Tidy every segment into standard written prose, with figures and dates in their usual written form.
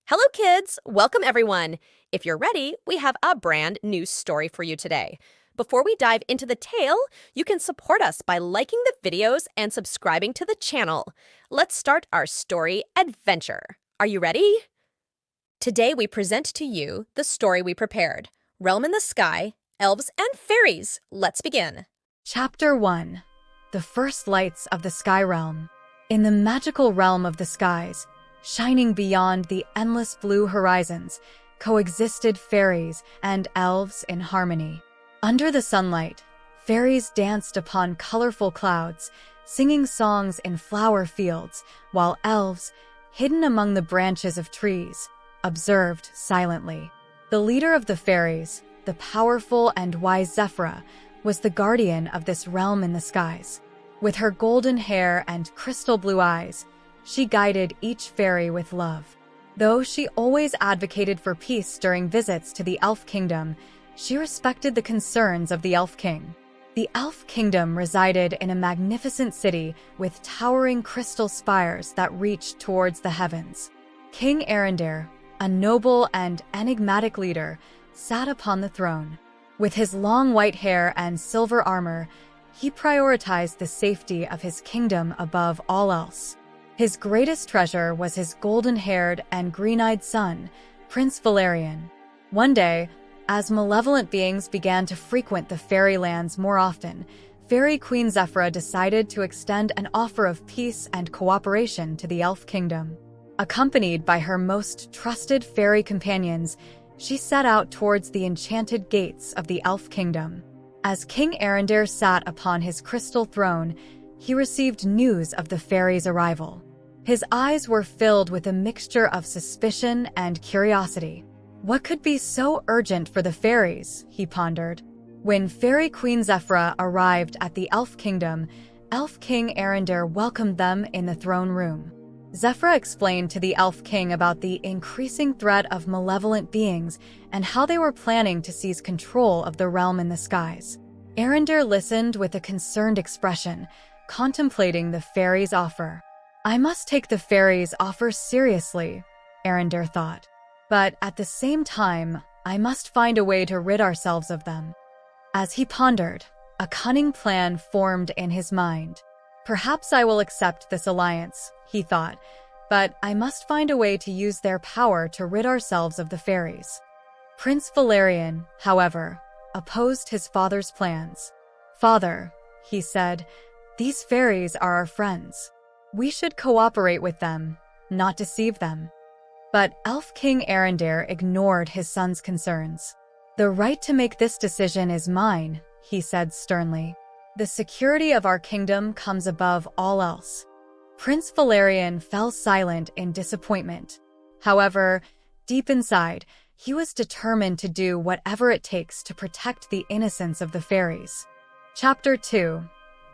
Hello, kids! Welcome, everyone! If you're ready, we have a brand new story for you today. Before we dive into the tale, you can support us by liking the videos and subscribing to the channel. Let's start our story adventure. Are you ready? Today, we present to you the story we prepared, Realm in the Sky, Elves and Fairies. Let's begin. Chapter 1. The First Lights of the Sky Realm. In the magical realm of the skies, shining beyond the endless blue horizons, coexisted fairies and elves in harmony. Under the sunlight, fairies danced upon colorful clouds, singing songs in flower fields, while elves, hidden among the branches of trees, observed silently. The leader of the fairies, the powerful and wise Zephyra, was the guardian of this realm in the skies. With her golden hair and crystal blue eyes, she guided each fairy with love. Though she always advocated for peace during visits to the Elf Kingdom, she respected the concerns of the Elf King. The Elf Kingdom resided in a magnificent city with towering crystal spires that reached towards the heavens. King Arendir, a noble and enigmatic leader, sat upon the throne. With his long white hair and silver armor, he prioritized the safety of his kingdom above all else. His greatest treasure was his golden-haired and green-eyed son, Prince Valarian. One day, as malevolent beings began to frequent the fairylands more often, Fairy Queen Zephyra decided to extend an offer of peace and cooperation to the Elf Kingdom. Accompanied by her most trusted fairy companions, she set out towards the enchanted gates of the Elf Kingdom. As King Arendir sat upon his crystal throne, he received news of the fairies' arrival. His eyes were filled with a mixture of suspicion and curiosity. What could be so urgent for the fairies, he pondered. When Fairy Queen Zephyra arrived at the Elf Kingdom, Elf King Arendir welcomed them in the throne room. Zephyra explained to the Elf King about the increasing threat of malevolent beings and how they were planning to seize control of the realm in the skies. Arendir listened with a concerned expression, contemplating the fairies' offer. I must take the fairies' offer seriously, Arendir thought. But at the same time, I must find a way to rid ourselves of them. As he pondered, a cunning plan formed in his mind. Perhaps I will accept this alliance, he thought, but I must find a way to use their power to rid ourselves of the fairies. Prince Valarian, however, opposed his father's plans. Father, he said, these fairies are our friends. We should cooperate with them, not deceive them. But Elf King Arendir ignored his son's concerns. The right to make this decision is mine, he said sternly. The security of our kingdom comes above all else. Prince Valarian fell silent in disappointment. However, deep inside, he was determined to do whatever it takes to protect the innocence of the fairies. Chapter 2.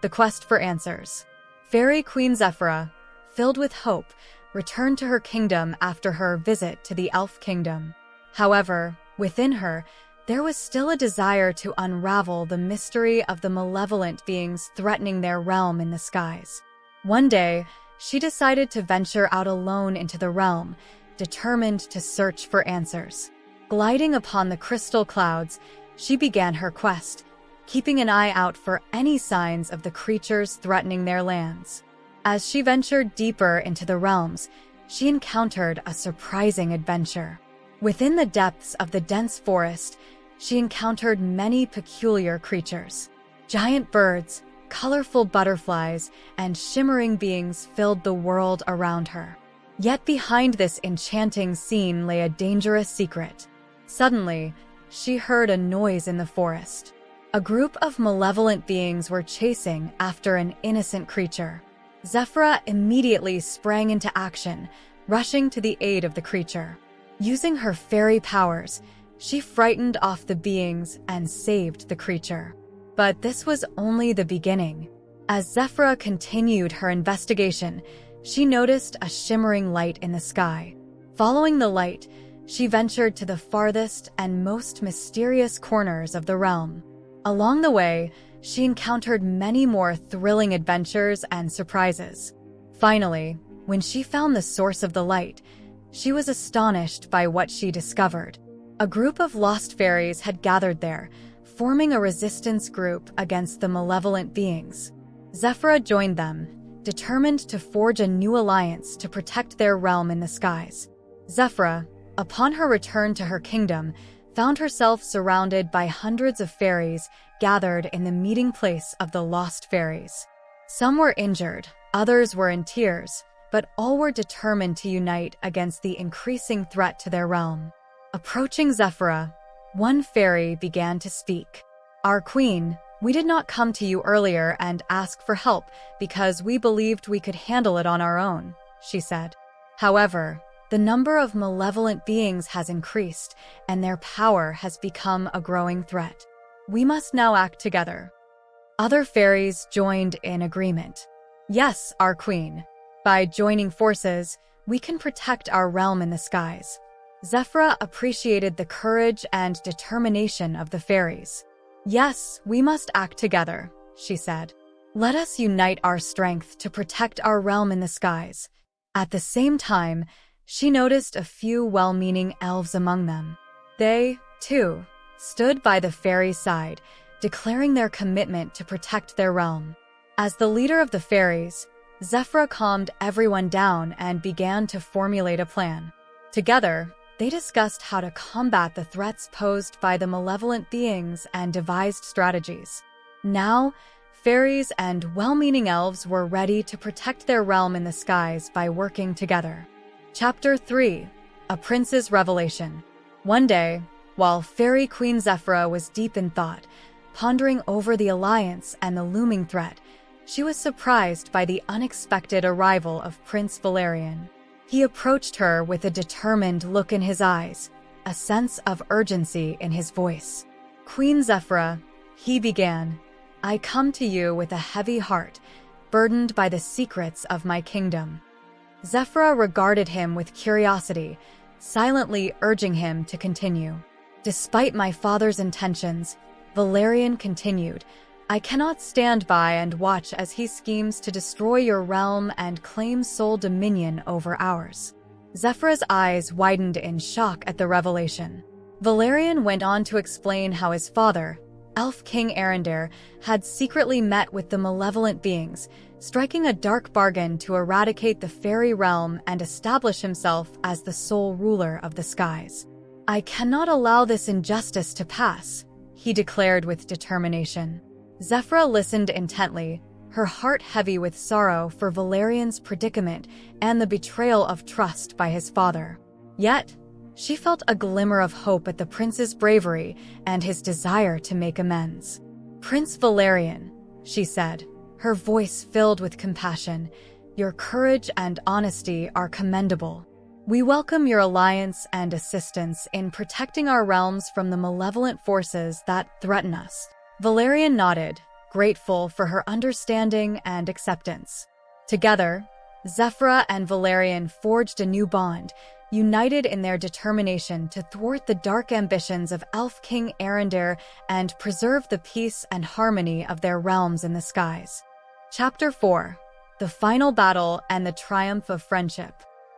The Quest for Answers. Fairy Queen Zephyra, filled with hope, returned to her kingdom after her visit to the Elf Kingdom. However, within her, there was still a desire to unravel the mystery of the malevolent beings threatening their realm in the skies. One day, she decided to venture out alone into the realm, determined to search for answers. Gliding upon the crystal clouds, she began her quest, keeping an eye out for any signs of the creatures threatening their lands. As she ventured deeper into the realms, she encountered a surprising adventure. Within the depths of the dense forest, she encountered many peculiar creatures. Giant birds, colorful butterflies, and shimmering beings filled the world around her. Yet behind this enchanting scene lay a dangerous secret. Suddenly, she heard a noise in the forest. A group of malevolent beings were chasing after an innocent creature. Zephyra immediately sprang into action, rushing to the aid of the creature. Using her fairy powers, she frightened off the beings and saved the creature. But this was only the beginning. As Zephyra continued her investigation, she noticed a shimmering light in the sky. Following the light, she ventured to the farthest and most mysterious corners of the realm. Along the way, she encountered many more thrilling adventures and surprises. Finally, when she found the source of the light, She was astonished by what she discovered. A group of lost fairies had gathered there, forming a resistance group against the malevolent beings. Zephyra joined them, determined to forge a new alliance to protect their realm in the skies. Zephyra, upon her return to her kingdom, found herself surrounded by hundreds of fairies gathered in the meeting place of the lost fairies. Some were injured, others were in tears, but all were determined to unite against the increasing threat to their realm. Approaching Zephyra, one fairy began to speak. "Our queen, we did not come to you earlier and ask for help because we believed we could handle it on our own," she said. "However, the number of malevolent beings has increased, and their power has become a growing threat. We must now act together." Other fairies joined in agreement. "Yes, our queen. By joining forces, we can protect our realm in the skies." Zephyra appreciated the courage and determination of the fairies. "Yes, we must act together," she said. "Let us unite our strength to protect our realm in the skies." At the same time, she noticed a few well-meaning elves among them. They, too, stood by the fairies' side, declaring their commitment to protect their realm. As the leader of the fairies, Zephyra calmed everyone down and began to formulate a plan. Together, they discussed how to combat the threats posed by the malevolent beings and devised strategies. Now, fairies and well-meaning elves were ready to protect their realm in the skies by working together. Chapter 3: A Prince's Revelation. One day, while Fairy Queen Zephyra was deep in thought, pondering over the alliance and the looming threat, she was surprised by the unexpected arrival of Prince Valarian. He approached her with a determined look in his eyes, a sense of urgency in his voice. "Queen Zephyra," he began, "I come to you with a heavy heart, burdened by the secrets of my kingdom." Zephyra regarded him with curiosity, silently urging him to continue. "Despite my father's intentions," Valarian continued, "I cannot stand by and watch as he schemes to destroy your realm and claim sole dominion over ours." Zephyra's eyes widened in shock at the revelation. Valarian went on to explain how his father, Elf King Arendar, had secretly met with the malevolent beings, striking a dark bargain to eradicate the fairy realm and establish himself as the sole ruler of the skies. "I cannot allow this injustice to pass," he declared with determination. Zephyra listened intently, her heart heavy with sorrow for Valarian's predicament and the betrayal of trust by his father. Yet, she felt a glimmer of hope at the prince's bravery and his desire to make amends. "Prince Valarian," she said, her voice filled with compassion, "your courage and honesty are commendable. We welcome your alliance and assistance in protecting our realms from the malevolent forces that threaten us." Valarian nodded, grateful for her understanding and acceptance. Together, Zephyra and Valarian forged a new bond, united in their determination to thwart the dark ambitions of Elf King Arendar and preserve the peace and harmony of their realms in the skies. Chapter 4: The Final Battle and the Triumph of Friendship.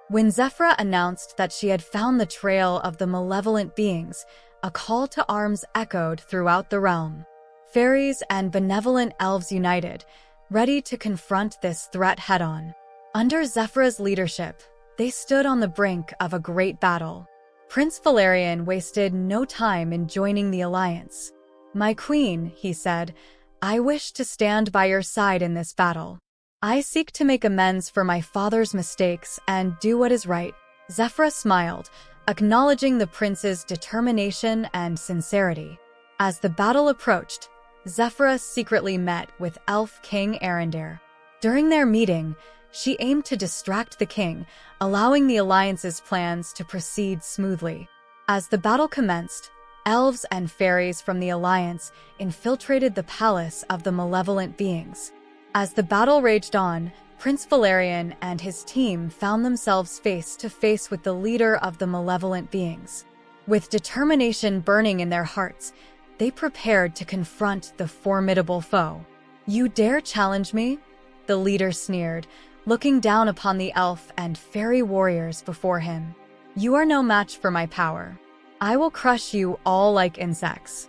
When Zephyra announced that she had found the trail of the malevolent beings, a call to arms echoed throughout the realm. Fairies and benevolent elves united, ready to confront this threat head-on. Under Zephyra's leadership, they stood on the brink of a great battle. Prince Valarian wasted no time in joining the alliance. "My queen," he said, "I wish to stand by your side in this battle. I seek to make amends for my father's mistakes and do what is right." Zephyra smiled, acknowledging the prince's determination and sincerity. As the battle approached, Zephyra secretly met with Elf King Arendar. During their meeting, she aimed to distract the king, allowing the alliance's plans to proceed smoothly. As the battle commenced, elves and fairies from the alliance infiltrated the palace of the malevolent beings. As the battle raged on, Prince Valarian and his team found themselves face to face with the leader of the malevolent beings. With determination burning in their hearts, they prepared to confront the formidable foe. "You dare challenge me?" the leader sneered, looking down upon the elf and fairy warriors before him. You are no match for my power. I will crush you all like insects."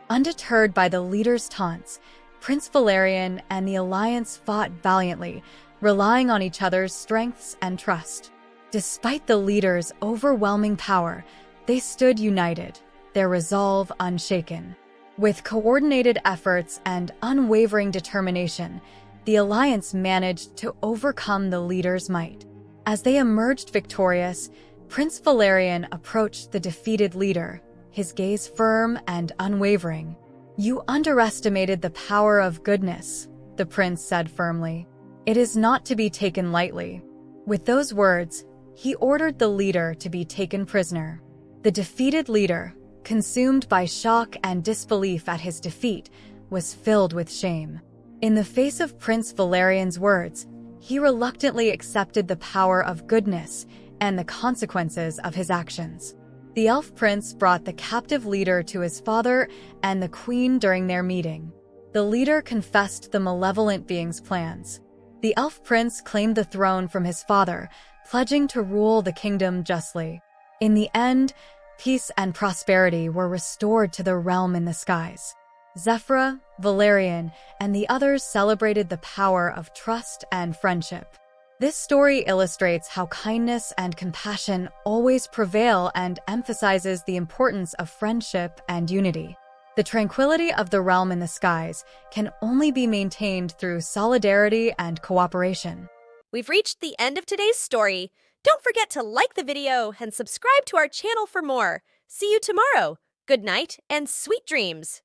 Undeterred by the leader's taunts, Prince Valarian and the Alliance fought valiantly, relying on each other's strengths and trust. Despite the leader's overwhelming power, they stood united, their resolve unshaken. With coordinated efforts and unwavering determination, the Alliance managed to overcome the leader's might. As they emerged victorious, Prince Valarian approached the defeated leader, his gaze firm and unwavering. "You underestimated the power of goodness," the prince said firmly. "It is not to be taken lightly." With those words, he ordered the leader to be taken prisoner. The defeated leader, consumed by shock and disbelief at his defeat, was filled with shame. In the face of Prince Valarian's words, he reluctantly accepted the power of goodness and the consequences of his actions. The elf prince brought the captive leader to his father and the queen during their meeting. The leader confessed the malevolent being's plans. The elf prince claimed the throne from his father, pledging to rule the kingdom justly. In the end, peace and prosperity were restored to the realm in the skies. Zephyra, Valarian, and the others celebrated the power of trust and friendship. This story illustrates how kindness and compassion always prevail and emphasizes the importance of friendship and unity. The tranquility of the realm in the skies can only be maintained through solidarity and cooperation. We've reached the end of today's story. Don't forget to like the video and subscribe to our channel for more. See you tomorrow. Good night and sweet dreams.